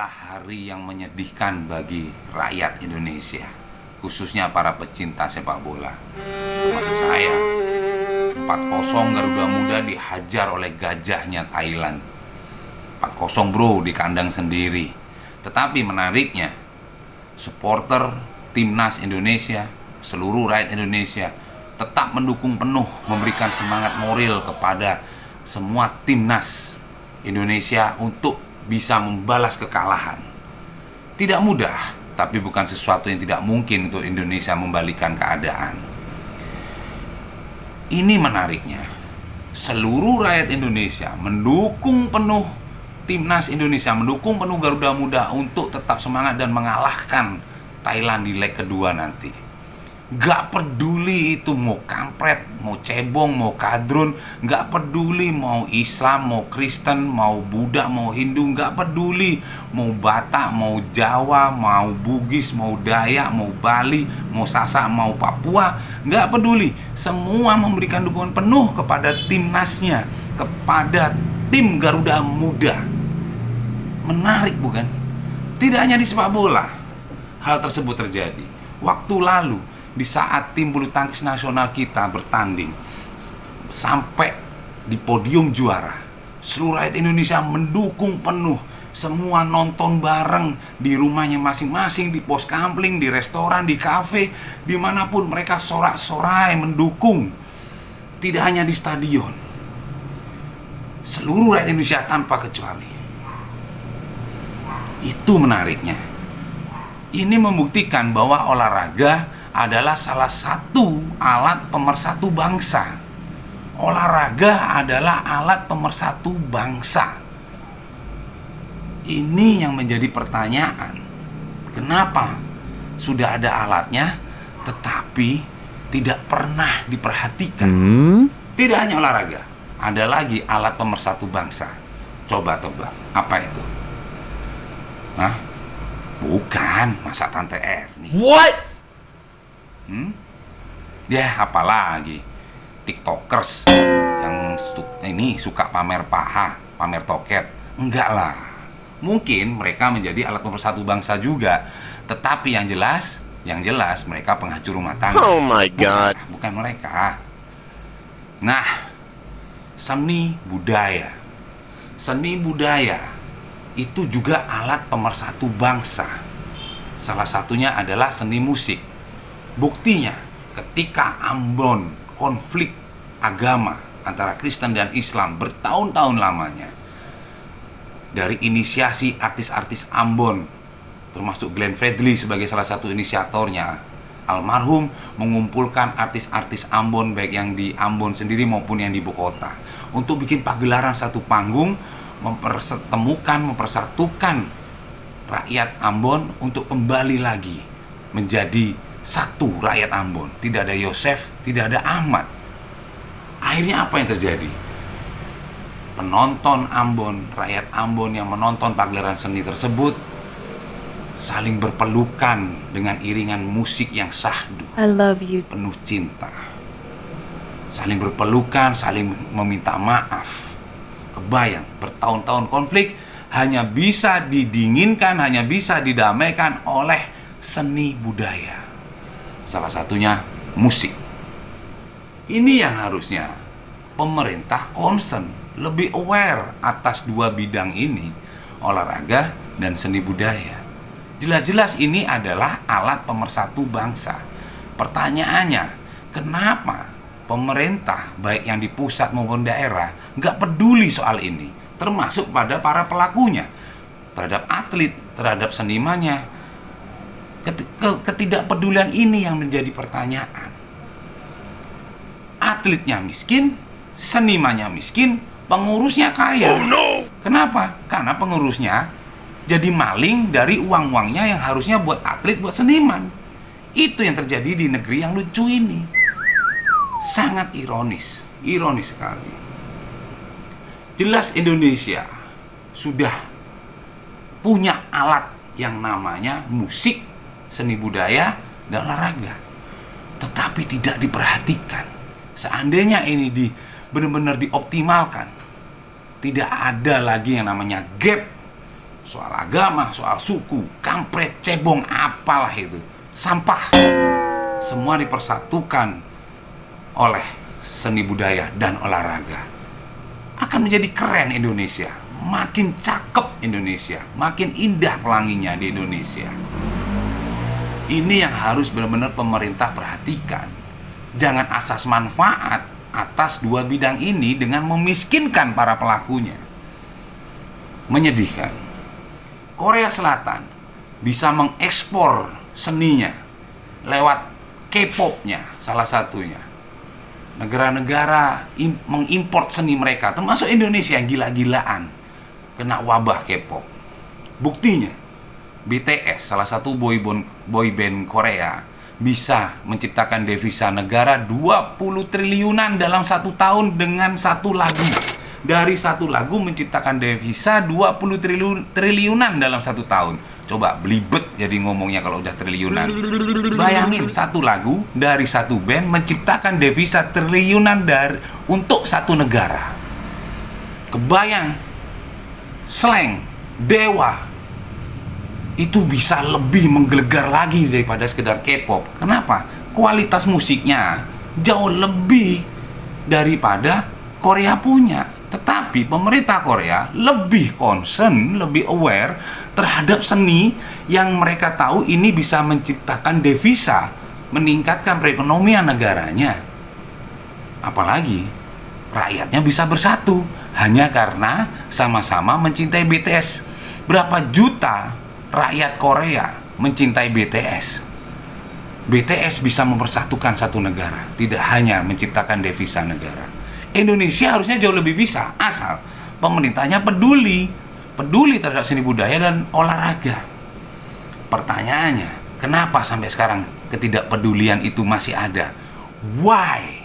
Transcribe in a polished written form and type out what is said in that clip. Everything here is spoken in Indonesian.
adalah hari yang menyedihkan bagi rakyat Indonesia, khususnya para pecinta sepak bola. Termasuk saya. 4-0 Garuda Muda dihajar oleh gajahnya Thailand. 4-0 bro, di kandang sendiri. Tetapi menariknya, supporter timnas Indonesia, seluruh rakyat Indonesia tetap mendukung penuh, memberikan semangat moral kepada semua timnas Indonesia untuk bisa membalas kekalahan. Tidak mudah, tapi bukan sesuatu yang tidak mungkin untuk Indonesia membalikan keadaan. Ini menariknya, seluruh rakyat Indonesia mendukung penuh timnas Indonesia, mendukung penuh Garuda Muda untuk tetap semangat dan mengalahkan Thailand di leg kedua nanti. Gak peduli itu mau kampret, mau cebong, mau kadrun, gak peduli mau Islam, mau Kristen, mau Buddha, mau Hindu, gak peduli mau Batak, mau Jawa, mau Bugis, mau Dayak, mau Bali, mau Sasak, mau Papua, gak peduli. Semua memberikan dukungan penuh kepada timnasnya, kepada tim Garuda Muda. Menarik bukan? Tidak hanya di sepak bola hal tersebut terjadi. Waktu lalu di saat tim bulu tangkis nasional kita bertanding sampai di podium juara, seluruh rakyat Indonesia mendukung penuh. Semua nonton bareng di rumahnya masing-masing, di pos kampling, di restoran, di kafe, dimanapun mereka sorak-sorai mendukung. Tidak hanya di stadion, seluruh rakyat Indonesia tanpa kecuali. Itu menariknya. Ini membuktikan bahwa olahraga adalah salah satu alat pemersatu bangsa. Olahraga adalah alat pemersatu bangsa. Ini yang menjadi pertanyaan. Kenapa sudah ada alatnya tetapi tidak pernah diperhatikan? Tidak hanya olahraga, ada lagi alat pemersatu bangsa. Coba tebak, apa itu? Hah? Bukan, masa Tante Erni. What? Ya, apalagi TikTokers yang ini suka pamer paha, pamer toket. Enggak lah. Mungkin mereka menjadi alat pemersatu bangsa juga. Tetapi yang jelas mereka penghancur rumah tangga. Oh my God. Bukan mereka. Nah, seni budaya. Seni budaya itu juga alat pemersatu bangsa. Salah satunya adalah seni musik. Buktinya, ketika Ambon konflik agama antara Kristen dan Islam bertahun-tahun lamanya, dari inisiasi artis-artis Ambon, termasuk Glenn Fredly sebagai salah satu inisiatornya, almarhum mengumpulkan artis-artis Ambon, baik yang di Ambon sendiri maupun yang di ibu kota, untuk bikin pagelaran satu panggung, mempersatukan rakyat Ambon untuk kembali lagi menjadi satu rakyat Ambon. Tidak ada Yosef, tidak ada Ahmad. Akhirnya apa yang terjadi? Penonton Ambon, rakyat Ambon yang menonton pagelaran seni tersebut saling berpelukan dengan iringan musik yang syahdu. I love you. Penuh cinta. Saling berpelukan, saling meminta maaf. Kebayang, bertahun-tahun konflik hanya bisa didinginkan, hanya bisa didamaikan oleh seni budaya. Salah satunya musik. Ini yang harusnya pemerintah concern, lebih aware atas dua bidang ini, olahraga dan seni budaya. Jelas-jelas ini adalah alat pemersatu bangsa. Pertanyaannya, kenapa pemerintah baik yang di pusat maupun daerah nggak peduli soal ini, termasuk pada para pelakunya, terhadap atlet, terhadap senimannya? Ketidakpedulian ini yang menjadi pertanyaan. Atletnya miskin, senimannya miskin, pengurusnya kaya. Oh no. Kenapa? Karena pengurusnya jadi maling dari uang-uangnya yang harusnya buat atlet, buat seniman. Itu yang terjadi di negeri yang lucu ini. Sangat ironis sekali. Jelas Indonesia sudah punya alat yang namanya musik, seni budaya, dan olahraga, tetapi tidak diperhatikan. Seandainya ini benar-benar dioptimalkan, tidak ada lagi yang namanya gap soal agama, soal suku, kampret, cebong, apalah itu, sampah. Semua dipersatukan oleh seni budaya dan olahraga. Akan menjadi keren Indonesia, makin cakep Indonesia, makin indah pelanginya di Indonesia. Ini yang harus benar-benar pemerintah perhatikan. Jangan asas manfaat atas dua bidang ini dengan memiskinkan para pelakunya. Menyedihkan. Korea Selatan bisa mengekspor seninya lewat K-pop-nya salah satunya. Negara-negara mengimport seni mereka, termasuk Indonesia yang gila-gilaan kena wabah K-pop. Buktinya BTS, salah satu boy band Korea, bisa menciptakan devisa negara 20 triliunan dalam satu tahun dengan satu lagu. Dari satu lagu menciptakan devisa 20 triliunan dalam satu tahun. Coba belibet jadi ngomongnya kalau udah triliunan. Bayangin satu lagu dari satu band menciptakan devisa triliunan untuk satu negara. Kebayang slang Dewa itu bisa lebih menggelegar lagi daripada sekedar K-pop. Kenapa? Kualitas musiknya jauh lebih daripada Korea punya. Tetapi pemerintah Korea lebih concern, lebih aware terhadap seni yang mereka tahu ini bisa menciptakan devisa, meningkatkan perekonomian negaranya. Apalagi rakyatnya bisa bersatu hanya karena sama-sama mencintai BTS. Berapa juta rakyat Korea mencintai BTS. BTS bisa mempersatukan satu negara, tidak hanya menciptakan devisa negara. Indonesia harusnya jauh lebih bisa, asal pemerintahnya peduli terhadap seni budaya dan olahraga. Pertanyaannya, kenapa sampai sekarang ketidakpedulian itu masih ada? Why?